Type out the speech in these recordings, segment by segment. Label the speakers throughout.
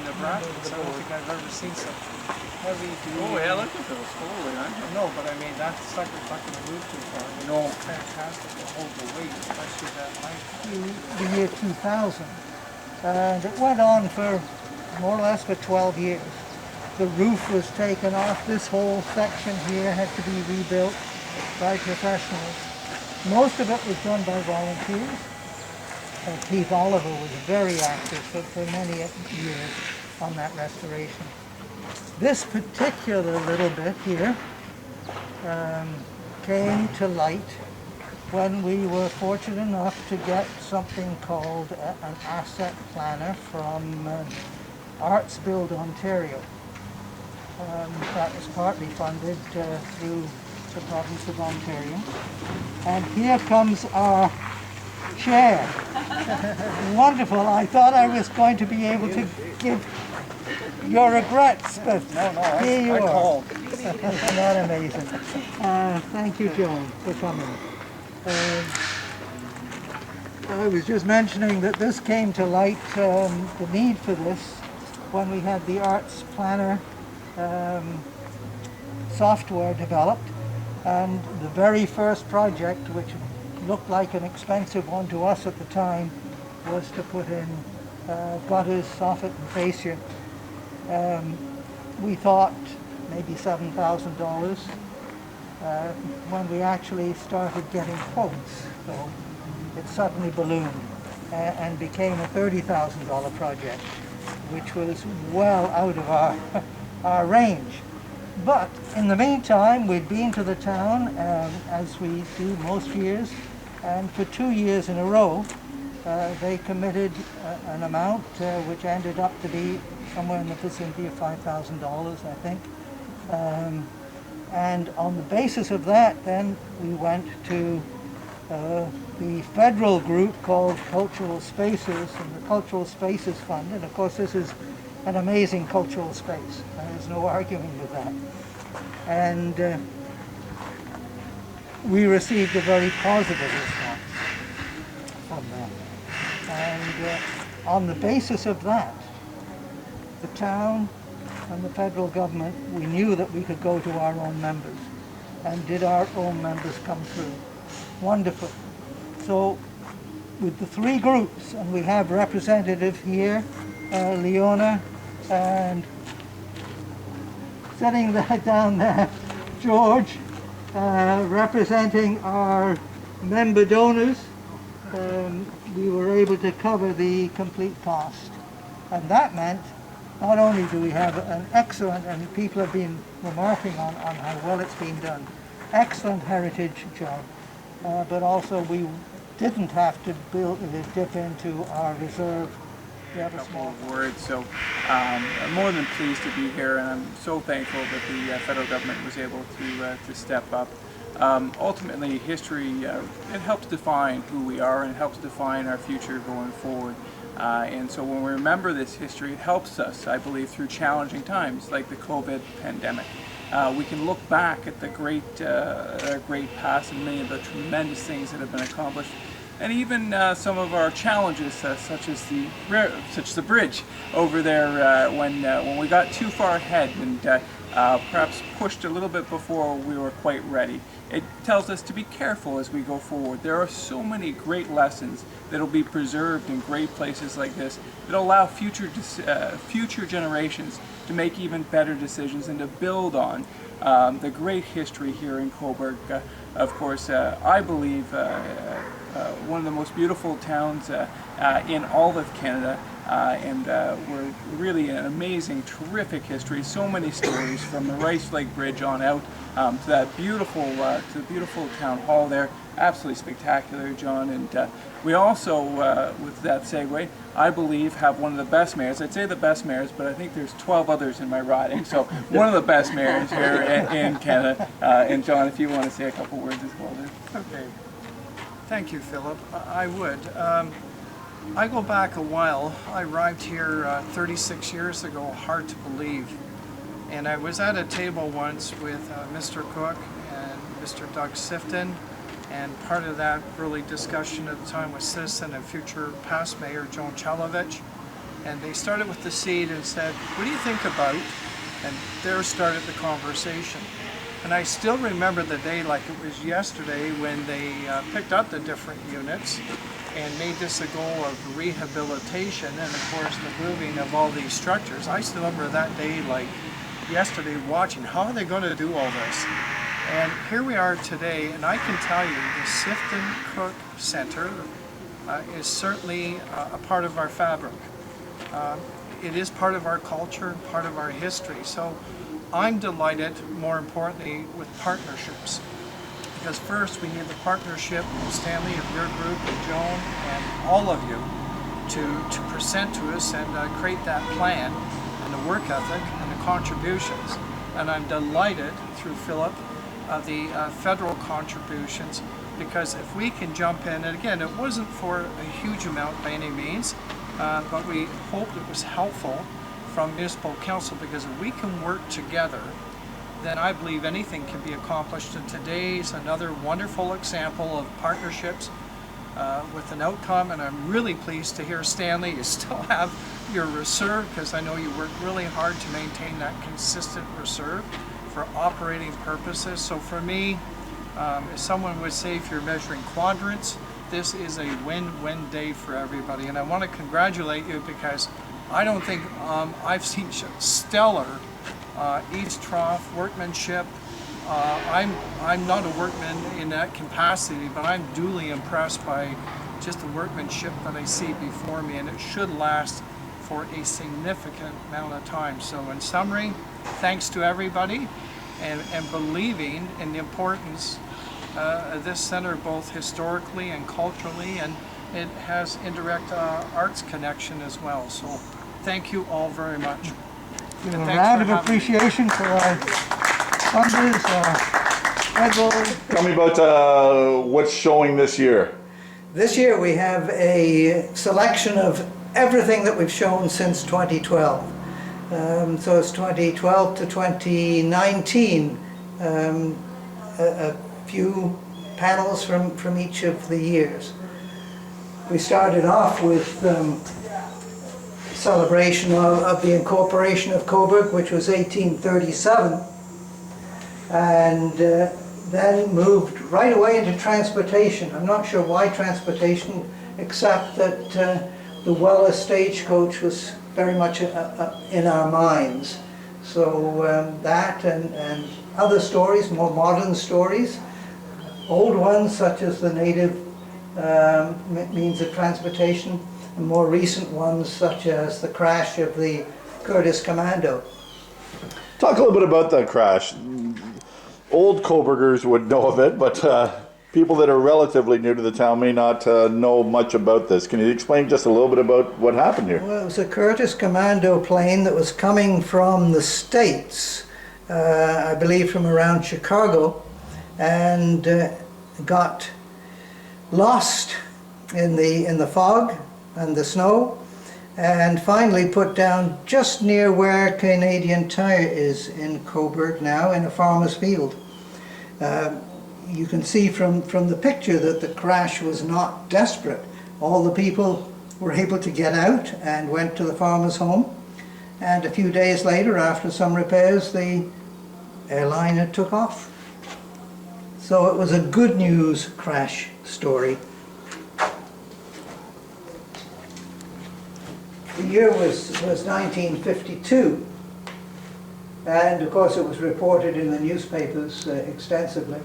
Speaker 1: the brackets. I don't think I've ever seen such heavy duty.
Speaker 2: Oh yeah, look at those. Holy, aren't they?
Speaker 1: No, but I mean, that's like reflecting the roof too far. No. It's fantastic to hold the weight, especially that height.
Speaker 3: The year 2000. And it went on for more or less for 12 years. The roof was taken off. This whole section here had to be rebuilt by professionals. Most of it was done by volunteers. Keith Oliver was very active for many years on that restoration. This particular little bit here came to light when we were fortunate enough to get something called an asset planner from Arts Build Ontario. That was partly funded through the province of Ontario. And here comes our chair. Wonderful. I thought I was going to be able to give your regrets, but here you are. Isn't that amazing? Thank you, John, for coming. I was just mentioning that this came to light, the need for this, when we had the Arts Planner software developed, and the very first project, which looked like an expensive one to us at the time, was to put in gutters, soffit and fascia. We thought maybe $7,000 when we actually started getting quotes. So it suddenly ballooned and became a $30,000 project, which was well out of our range. But in the meantime, we'd been to the town, as we do most years, and for 2 years in a row, they committed an amount which ended up to be somewhere in the vicinity of $5,000, I think. And on the basis of that, then we went to the federal group called Cultural Spaces and the Cultural Spaces Fund. And of course, this is an amazing cultural space. There's no arguing with that. And we received a very positive response from them. And on the basis of that, the town and the federal government, we knew that we could go to our own members. And did our own members come through? Wonderful. So with the three groups, and we have representative here, Leona, and sitting down there, George, representing our member donors, we were able to cover the complete cost. And that meant not only do we have an excellent, and people have been remarking on how well it's been done, excellent heritage job, but also we didn't have to dip into our reserve. We have a small
Speaker 2: words. So I'm more than pleased to be here, and I'm so thankful that the federal government was able to step up. Ultimately, history, it helps define who we are and it helps define our future going forward. And so when we remember this history, it helps us, I believe, through challenging times like the COVID pandemic. We can look back at the great past and many of the tremendous things that have been accomplished, and even some of our challenges, such as the bridge over there, when we got too far ahead and perhaps pushed a little bit before we were quite ready. It tells us to be careful as we go forward. There are so many great lessons that will be preserved in great places like this that allow future generations to make even better decisions and to build on the great history here in Cobourg. Of course, I believe one of the most beautiful towns in all of Canada, and we're really an amazing, terrific history. So many stories from the Rice Lake Bridge on out to that beautiful, to the beautiful town hall there. Absolutely spectacular, John. And we also, with that segue, I believe have one of the best mayors. I'd say the best mayors, but I think there's 12 others in my riding. So one of the best mayors here in Canada. And John, if you want to say a couple words as well there.
Speaker 1: Okay. Thank you, Philip. I would. I go back a while. I arrived here 36 years ago, hard to believe. And I was at a table once with Mr. Cook and Mr. Doug Sifton, and part of that really discussion at the time was citizen and future past mayor Joan Chalovich. And they started with the seed and said, what do you think about? And there started the conversation. And I still remember the day like it was yesterday when they picked up the different units and made this a goal of rehabilitation and of course the moving of all these structures. I still remember that day like yesterday watching, how are they going to do all this? And here we are today, and I can tell you the Sifton Cook Center is certainly a part of our fabric. It is part of our culture, part of our history. So I'm delighted, more importantly, with partnerships. Because first we need the partnership, Stanley, of your group, and Joan, and all of you to present to us and create that plan and the work ethic and the contributions. And I'm delighted through Philip the federal contributions, because if we can jump in, and again, it wasn't for a huge amount by any means, but we hoped it was helpful from municipal council, because if we can work together, then I believe anything can be accomplished. And today's another wonderful example of partnerships with an outcome, and I'm really pleased to hear, Stanley, you still have your reserve, because I know you work really hard to maintain that consistent reserve for operating purposes. So for me, as someone would say, if you're measuring quadrants, this is a win-win day for everybody. And I want to congratulate you, because I don't think I've seen stellar eaves trough workmanship. I'm not a workman in that capacity, but I'm duly impressed by just the workmanship that I see before me, and it should last for a significant amount of time. So in summary, thanks to everybody, and believing in the importance of this center, both historically and culturally, and it has indirect arts connection as well. So thank you all very much.
Speaker 3: Give a round of appreciation for our funders, Edward.
Speaker 4: Tell me about what's showing this year.
Speaker 3: This year we have a selection of everything that we've shown since 2012. So it's 2012 to 2019, a few panels from each of the years. We started off with celebration of the incorporation of Cobourg, which was 1837, and then moved right away into transportation. I'm not sure why transportation, except that the Wella stagecoach was very much in our minds. So that and other stories, more modern stories, old ones such as the native means of transportation, and more recent ones such as the crash of the Curtis Commando.
Speaker 4: Talk a little bit about that crash. Old Coburgers would know of it, but people that are relatively new to the town may not know much about this. Can you explain just a little bit about what happened here?
Speaker 3: Well, it was a Curtis Commando plane that was coming from the States, I believe from around Chicago, and got lost in the fog and the snow, and finally put down just near where Canadian Tire is in Cobourg now, in a farmer's field. You can see from the picture that the crash was not desperate. All the people were able to get out and went to the farmer's home, and a few days later, after some repairs, the airliner took off. So it was a good news crash story. The year was 1952, and of course it was reported in the newspapers extensively.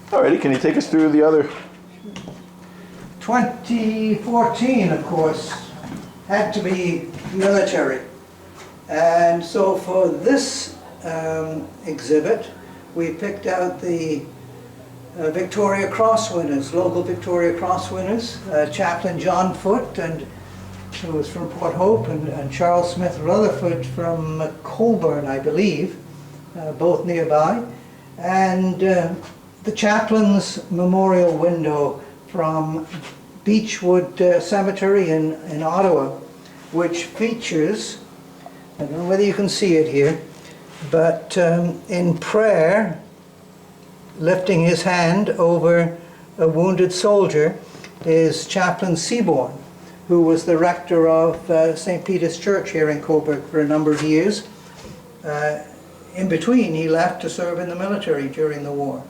Speaker 4: Alrighty, can you take us through the other?
Speaker 3: 2014, of course, had to be military, and so for this exhibit we picked out the Victoria Cross winners, local Victoria Cross winners, Chaplain John Foote, and who was from Port Hope, and Charles Smith Rutherford from Cobourg, I believe, both nearby, and the Chaplain's Memorial Window from Beechwood Cemetery in Ottawa, which features, I don't know whether you can see it here, but in prayer lifting his hand over a wounded soldier is Chaplain Seaborn, who was the rector of St. Peter's Church here in Cobourg for a number of years. In between, he left to serve in the military during the war.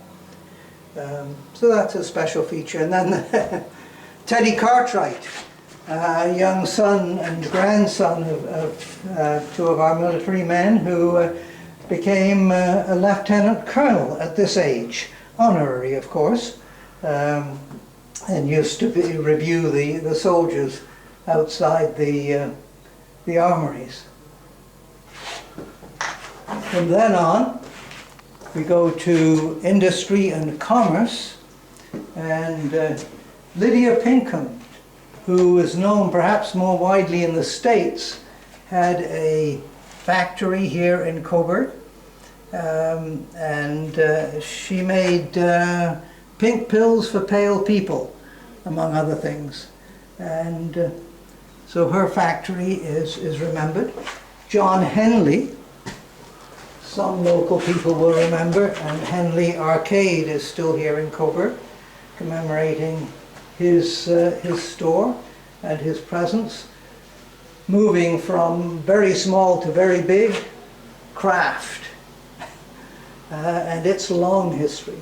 Speaker 3: So that's a special feature. And then Teddy Cartwright, young son and grandson of two of our military men, who became a lieutenant colonel at this age, honorary of course, and used to review the soldiers outside the armories. From then on, we go to industry and commerce, and Lydia Pinkham, who is known perhaps more widely in the States, had a factory here in Cobourg, and she made pink pills for pale people, among other things. And so her factory is remembered. John Henley, some local people will remember, and Henley Arcade is still here in Cobourg, commemorating his store and his presence, moving from very small to very big craft, and its long history,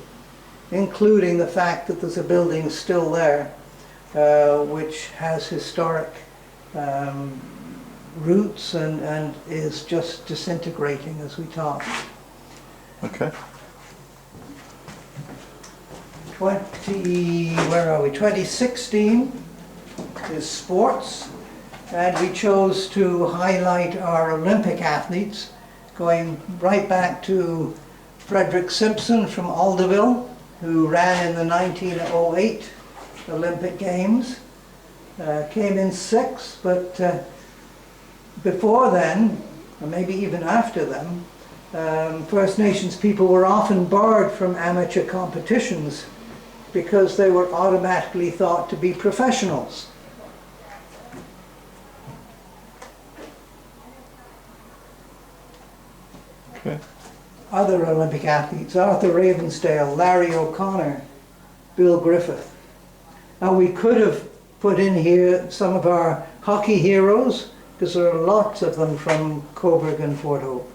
Speaker 3: including the fact that there's a building still there which has historic roots and is just disintegrating as we talk.
Speaker 4: Okay.
Speaker 3: Where are we? 2016 is sports, and we chose to highlight our Olympic athletes, going right back to Frederick Simpson from Alderville, who ran in the 1908 Olympic Games. Came in sixth, but before then, or maybe even after them, First Nations people were often barred from amateur competitions because they were automatically thought to be professionals.
Speaker 4: Okay.
Speaker 3: Other Olympic athletes: Arthur Ravensdale, Larry O'Connor, Bill Griffith. Now, we could have put in here some of our hockey heroes, because there are lots of them from Cobourg and Fort Hope,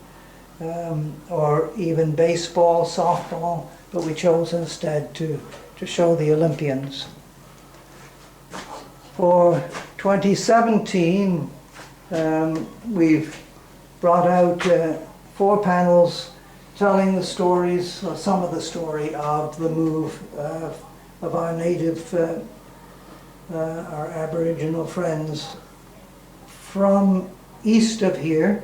Speaker 3: or even baseball, softball, but we chose instead to show the Olympians. For 2017, we've brought out 4 panels telling the stories, or some of the story of the move of our native, our Aboriginal friends from east of here,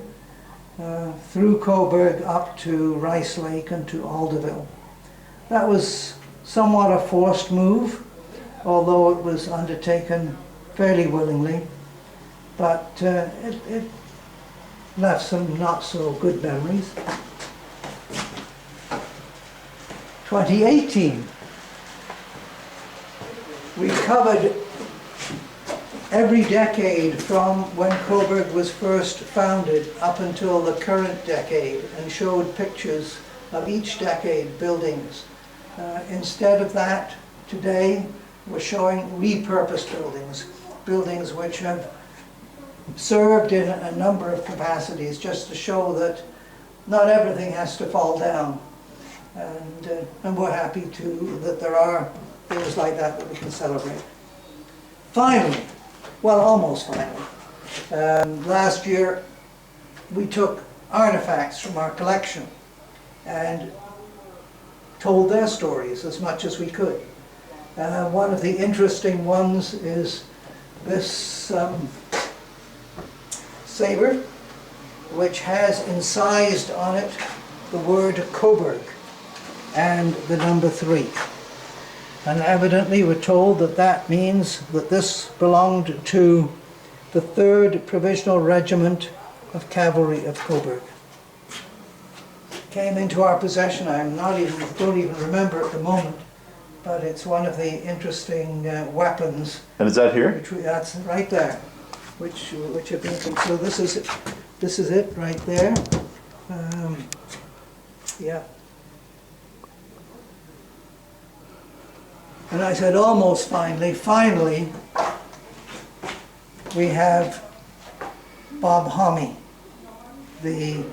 Speaker 3: through Cobourg up to Rice Lake and to Alderville. That was somewhat a forced move, although it was undertaken fairly willingly, but it left some not so good memories. 2018, we covered every decade from when Cobourg was first founded up until the current decade, and showed pictures of each decade buildings. Instead of that, today we're showing repurposed buildings which have served in a number of capacities, just to show that not everything has to fall down. And we're happy that there are things like that we can celebrate. Finally, well, almost finally, last year we took artifacts from our collection and told their stories as much as we could. One of the interesting ones is this saber, which has incised on it the word Cobourg and the number 3. And evidently we're told that that means that this belonged to the 3rd Provisional Regiment of Cavalry of Cobourg. Came into our possession, don't even remember at the moment, but it's one of the interesting weapons.
Speaker 4: And is that here?
Speaker 3: That's right there, which have been, so this is it right there. Yeah. And I said, almost finally, finally, we have Bob Homme, the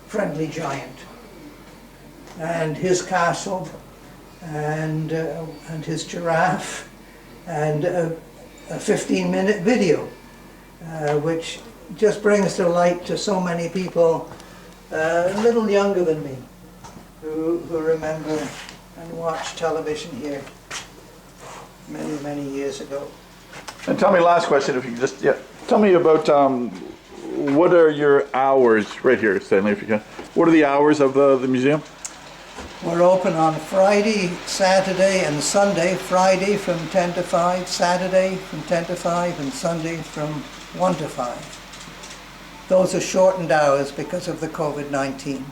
Speaker 3: friendly giant, and his castle, and his giraffe, and a 15-minute video, which just brings to light to so many people a little younger than me, who remember and watched television here many, many years ago.
Speaker 4: And tell me, last question, if you could just, tell me about what are your hours, right here, Stanley, if you can. What are the hours of the museum?
Speaker 3: We're open on Friday, Saturday, and Sunday. Friday from 10 to 5, Saturday from 10 to 5, and Sunday from 1 to 5. Those are shortened hours because of the COVID-19.